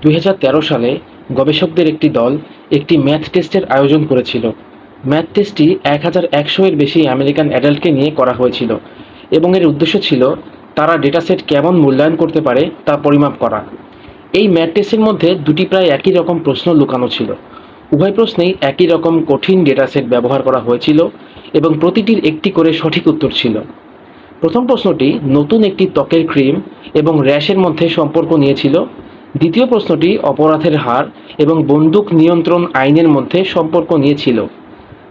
2013 সালে গবেষকদের একটি দল একটি ম্যাথ টেস্টের আয়োজন করেছিল। ম্যাথ টেস্টটি 1100 এর বেশি আমেরিকান অ্যাডাল্টকে নিয়ে করা হয়েছিল এবং এর উদ্দেশ্য ছিল তারা ডেটাসেট কেমন মূল্যায়ন করতে পারে তা পরিমাপ করা। এই ম্যাথ টেস্টের মধ্যে দুটি প্রায় একই রকম প্রশ্ন লুকানো ছিল। উভয় প্রশ্নেই একই রকম কঠিন ডেটাসেট ব্যবহার করা হয়েছিল এবং প্রতিটির একটি করে সঠিক উত্তর ছিল। প্রথম প্রশ্নটি নতুন একটি ত্বকের ক্রিম এবং র্যাশের মধ্যে সম্পর্ক নিয়েছিল। দ্বিতীয় প্রশ্নটি অপরাধের হার এবং বন্দুক নিয়ন্ত্রণ আইনের মধ্যে সম্পর্ক নিয়েছিল।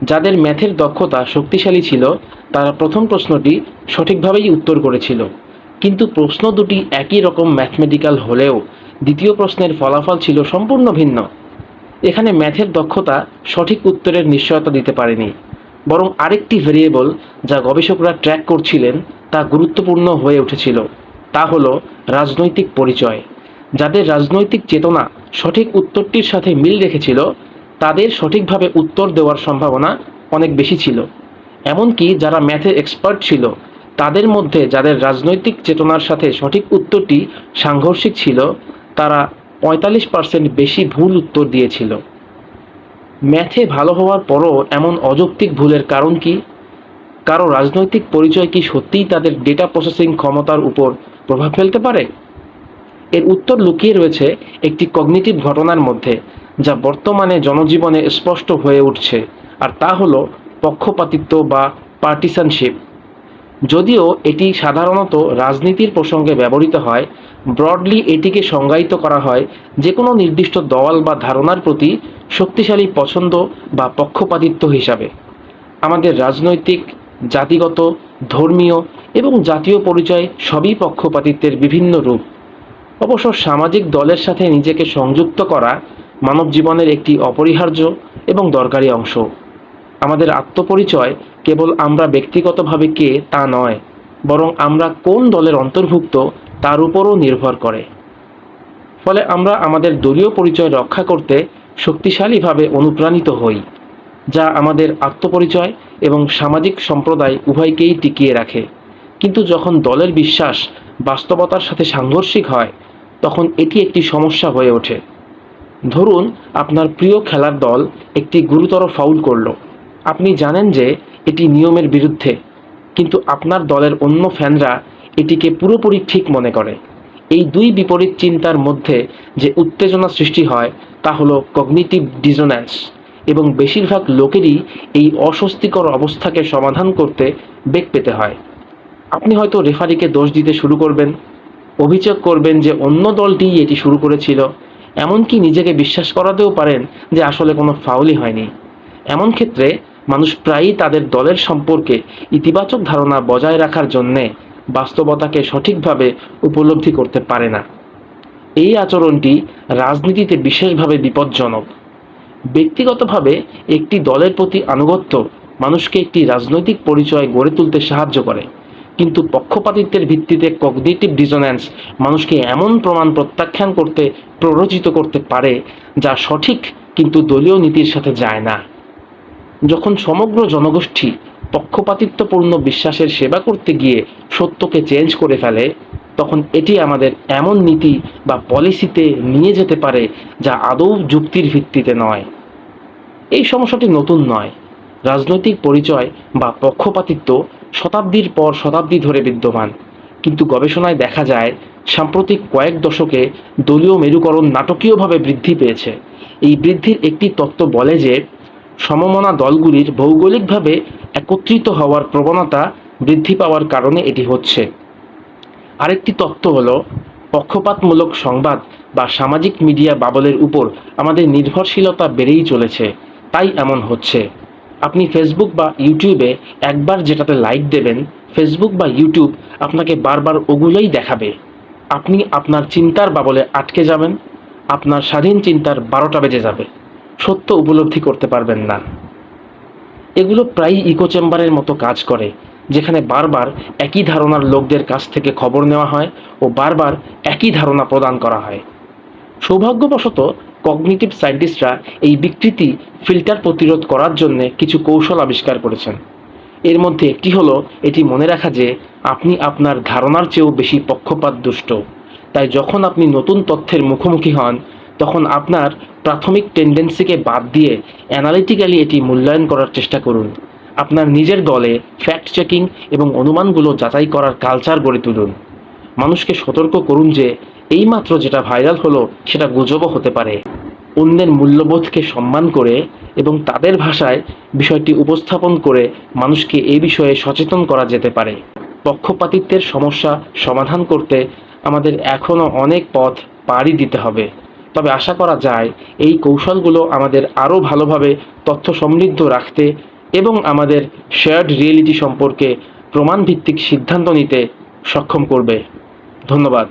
যাদের ম্যাথের দক্ষতা শক্তিশালী ছিল তারা প্রথম প্রশ্নটি সঠিকভাবেই উত্তর করেছিল, কিন্তু প্রশ্ন দুটি একই রকম ম্যাথমেটিক্যাল হলেও দ্বিতীয় প্রশ্নের ফলাফল ছিল সম্পূর্ণ ভিন্ন। এখানে ম্যাথের দক্ষতা সঠিক উত্তরের নিশ্চয়তা দিতে পারেনি, বরং আরেকটি ভেরিয়েবল যা গবেষকরা ট্র্যাক করছিলেন তা গুরুত্বপূর্ণ হয়ে উঠেছিল। তা হলো রাজনৈতিক পরিচয়। যাদের রাজনৈতিক চেতনা সঠিক উত্তরটির সাথে মিল রেখেছিল তাদের সঠিকভাবে উত্তর দেওয়ার সম্ভাবনা অনেক বেশি ছিল। এমনকি যারা ম্যাথে এক্সপার্ট ছিল তাদের মধ্যে যাদের রাজনৈতিক চেতনার সাথে সঠিক উত্তরটি সাংঘর্ষিক ছিল তারা 45% বেশি ভুল উত্তর দিয়েছিল। ম্যাথে ভালো হওয়ার পরও এমন অযৌক্তিক ভুলের কারণ কি? কারো রাজনৈতিক পরিচয় কি সত্যিই তাদের ডেটা প্রসেসিং ক্ষমতার উপর প্রভাব ফেলতে পারে? এর উত্তর লুকিয়ে রয়েছে একটি কগনিটিভ ঘটনার মধ্যে, যা বর্তমানে জনজীবনে স্পষ্ট হয়ে উঠছে, আর তা হলো পক্ষপাতিত্ব বা পার্টিসানশিপ। যদিও এটি সাধারণত রাজনীতির প্রসঙ্গে ব্যবহৃত হয়, ব্রডলি এটিকে সংজ্ঞায়িত করা হয় যে কোনো নির্দিষ্ট দল বা ধারণার প্রতি শক্তিশালী পছন্দ বা পক্ষপাতিত্ব হিসাবে। আমাদের রাজনৈতিক, জাতিগত, ধর্মীয় এবং জাতীয় পরিচয় সবই পক্ষপাতিত্বের বিভিন্ন রূপ। অবশ্য সামাজিক দলের সাথে নিজেকে সংযুক্ত করা মানব জীবনের একটি অপরিহার্য এবং দরকারি অংশ। আমাদের আত্মপরিচয় কেবল আমরা ব্যক্তিগতভাবে কে তা নয়, বরং আমরা কোন দলের অন্তর্ভুক্ত তার উপরও নির্ভর করে। ফলে আমরা আমাদের দলীয় পরিচয় রক্ষা করতে শক্তিশালীভাবে অনুপ্রাণিত হই, যা আমাদের আত্মপরিচয় এবং সামাজিক সম্প্রদায় উভয়কেই টিকিয়ে রাখে। কিন্তু যখন দলের বিশ্বাস বাস্তবতার সাথে সাংঘর্ষিক হয় তখন এটি একটি সমস্যা হয়ে ওঠে। ধরুন আপনার প্রিয় খেলার দল একটি গুরুতর ফাউল করল। আপনি জানেন যে এটি নিয়মের বিরুদ্ধে, কিন্তু আপনার দলের অন্য ফ্যানরা এটিকে পুরোপুরি ঠিক মনে করে। এই দুই বিপরীত চিন্তার মধ্যে যে উত্তেজনা সৃষ্টি হয় তা হলো কগনিটিভ ডিসোন্যান্স, এবং বেশিরভাগ লোকেরই এই অস্বস্তিকর অবস্থাকে সমাধান করতে বেগ পেতে হয়। আপনি হয়তো রেফারিকে দোষ দিতে শুরু করবেন, অভিযোগ করবেন যে অন্য দলটিই এটি শুরু করেছিল, এমনকি নিজেকে বিশ্বাস করাতেও পারেন যে আসলে কোনো ফাউলই হয়নি। এমন ক্ষেত্রে মানুষ প্রায়ই তাদের দলের সম্পর্কে ইতিবাচক ধারণা বজায় রাখার জন্যে বাস্তবতাকে সঠিকভাবে উপলব্ধি করতে পারে না। এই আচরণটি রাজনীতিতে বিশেষভাবে বিপজ্জনক। ব্যক্তিগতভাবে একটি দলের প্রতি আনুগত্য মানুষকে একটি রাজনৈতিক পরিচয় গড়ে তুলতে সাহায্য করে, কিন্তু পক্ষপাতিত্বের ভিত্তিতে কগনিটিভ ডিসোন্যান্স মানুষকে এমন প্রমাণ প্রত্যাখ্যান করতে প্ররোচিত করতে পারে যা সঠিক কিন্তু দলীয় নীতির সাথে যায় না। যখন সমগ্র জনগোষ্ঠী পক্ষপাতিত্বপূর্ণ বিশ্বাসের সেবা করতে গিয়ে সত্যকে চেঞ্জ করে ফেলে, তখন এটি আমাদের এমন নীতি বা পলিসিতে নিয়ে যেতে পারে যা আদৌ যুক্তির ভিত্তিতে নয়। এই সমস্যাটি নতুন নয়। রাজনৈতিক পরিচয় বা পক্ষপাতিত্ব শতাব্দীর পর শতাব্দী ধরে বিদ্যমান, কিন্তু গবেষণায় দেখা যায় সাম্প্রতিক কয়েক দশকে দলীয় মেরুকরণ নাটকীয়ভাবে বৃদ্ধি পেয়েছে। এই বৃদ্ধির একটি তত্ত্ব বলে যে সমমনা দলগুলির ভৌগোলিকভাবে একত্রিত হওয়ার প্রবণতা বৃদ্ধি পাওয়ার কারণে এটি হচ্ছে। আরেকটি তত্ত্ব হলো পক্ষপাতমূলক সংবাদ বা সামাজিক মিডিয়া বাবলের উপর আমাদের নির্ভরশীলতা বেড়েই চলেছে, তাই এমন হচ্ছে। আপনি ফেসবুক বা ইউটিউবে একবার যেটাতে লাইক দেবেন, ফেসবুক বা ইউটিউব আপনাকে বারবার ওগুলোই দেখাবে। আপনি আপনার চিন্তার বাবলে আটকে যাবেন, আপনার স্বাধীন চিন্তার 12টা বেজে যাবে, সত্য উপলব্ধি করতে পারবেন না। এগুলো প্রায়ই ইকো চেম্বারের মতো কাজ করে, যেখানে বারবার একই ধারণার লোকদের কাছ থেকে খবর নেওয়া হয় ও বারবার একই ধারণা প্রদান করা হয়। সৌভাগ্যবশত কগনিটিভ সায়েন্টিস্টরা এই বিকৃতি ফিল্টার প্রতিরোধ করার জন্য কিছু কৌশল আবিষ্কার করেছেন। এর মধ্যে একটি হলো এটি মনে রাখা যে আপনি আপনার ধারণার চেয়েও বেশি পক্ষপাত দুষ্ট। তাই যখন আপনি নতুন তথ্যের মুখোমুখি হন তখন আপনার প্রাথমিক টেন্ডেন্সিকে বাদ দিয়ে অ্যানালিটিক্যালি এটি মূল্যায়ন করার চেষ্টা করুন। আপনার নিজের দলে ফ্যাক্ট চেকিং এবং অনুমানগুলো যাচাই করার কালচার গড়ে তুলুন। মানুষকে সতর্ক করুন যে এইমাত্র যেটা ভাইরাল হলো সেটা গুজবও হতে পারে। অন্যের মূল্যবোধকে সম্মান করে এবং তাদের ভাষায় বিষয়টি উপস্থাপন করে মানুষকে এই বিষয়ে সচেতন করা যেতে পারে। পক্ষপাতিত্বের সমস্যা সমাধান করতে আমাদের এখনও অনেক পথ পাড়ি দিতে হবে, তবে আশা করা যায় এই কৌশলগুলো আমাদের আরও ভালোভাবে তথ্য সমৃদ্ধ রাখতে এবং আমাদের শেয়ার্ড রিয়েলিটি সম্পর্কে প্রমাণভিত্তিক সিদ্ধান্ত নিতে সক্ষম করবে। ধন্যবাদ।